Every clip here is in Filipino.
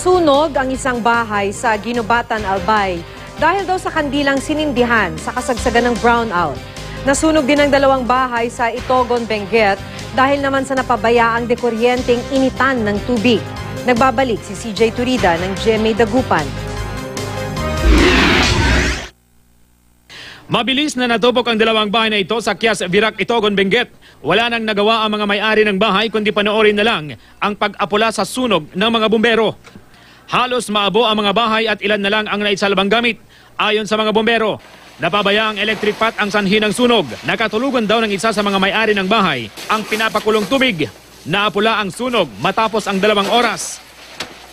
Nasunog ang isang bahay sa Ginubatan, Albay dahil daw sa kandilang sinindihan sa kasagsagan ng brownout. Nasunog din ang dalawang bahay sa Itogon, Benguet dahil naman sa napabayaang dekuryenteng initan ng tubig. Nagbabalik si CJ Turida ng GMA Dagupan. Mabilis na natupok ang dalawang bahay na ito sa Kias, Virac, Itogon, Benguet. Wala nang nagawa ang mga may-ari ng bahay kundi panoorin na lang ang pag-apula sa sunog ng mga bumbero. Halos maabo ang mga bahay at ilan na lang ang naisalbang gamit. Ayon sa mga bumbero, napabaya ang electric pot ang sanhi ng sunog. Nakatulugan daw ng isa sa mga may-ari ng bahay ang pinapakulong tubig. Naapula ang sunog matapos ang 2 oras.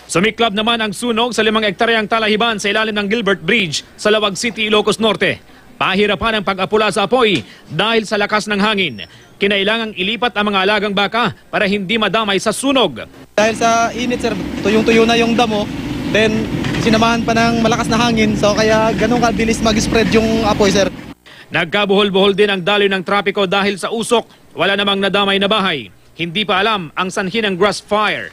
Sumiklab naman ang sunog sa 5 hektaryang talahiban sa ilalim ng Gilbert Bridge sa Lawag City, Ilocos Norte. Pahirapan ang pag-apula sa apoy dahil sa lakas ng hangin. Kinailangang ilipat ang mga alagang baka para hindi madamay sa sunog. Dahil sa init, sir, tuyong-tuyo na yung damo, then sinamahan pa ng malakas na hangin, so kaya ganun kabilis mag-spread yung apoy, sir. Nagkabuhol-buhol din ang daloy ng trapiko dahil sa usok. Wala namang nadamay na bahay. Hindi pa alam ang sanhi ng grass fire.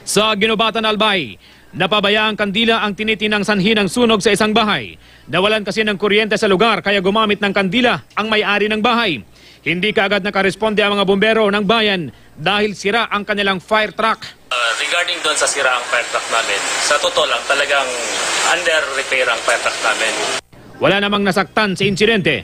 Sa Ginubatan, Albay, napabaya ang kandila ang tinitinang sanhi ng sunog sa isang bahay. Nawalan kasi ng kuryente sa lugar kaya gumamit ng kandila ang may-ari ng bahay. Hindi kaagad nakaresponde ang mga bumbero ng bayan dahil sira ang kanilang fire truck. Regarding doon sa sira ang fire truck namin, sa totoo lang talagang under repair ang fire truck namin. Wala namang nasaktan sa insidente.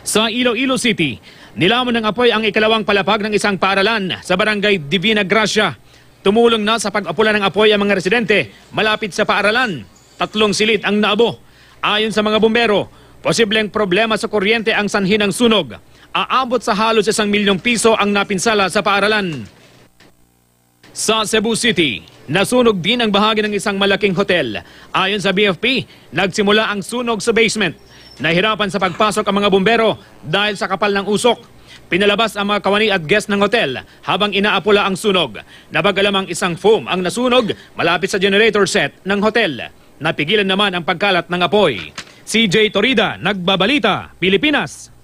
Sa Iloilo City, nilamon ng apoy ang ikalawang palapag ng isang paaralan sa barangay Divina Gracia. Tumulong na sa pag-apula ng apoy ang mga residente malapit sa paaralan. 3 silid ang naabo. Ayon sa mga bumbero, posibleng problema sa kuryente ang sanhi ng sunog. Aabot sa halos 1 milyong piso ang napinsala sa paaralan. Sa Cebu City, nasunog din ang bahagi ng isang malaking hotel. Ayon sa BFP, nagsimula ang sunog sa basement. Nahirapan sa pagpasok ang mga bumbero dahil sa kapal ng usok. Pinalabas ang mga kawani at guest ng hotel habang inaapula ang sunog. Napag-alamang isang foam ang nasunog malapit sa generator set ng hotel. Napigilan naman ang pagkalat ng apoy. CJ Torida, Nagbabalita, Pilipinas.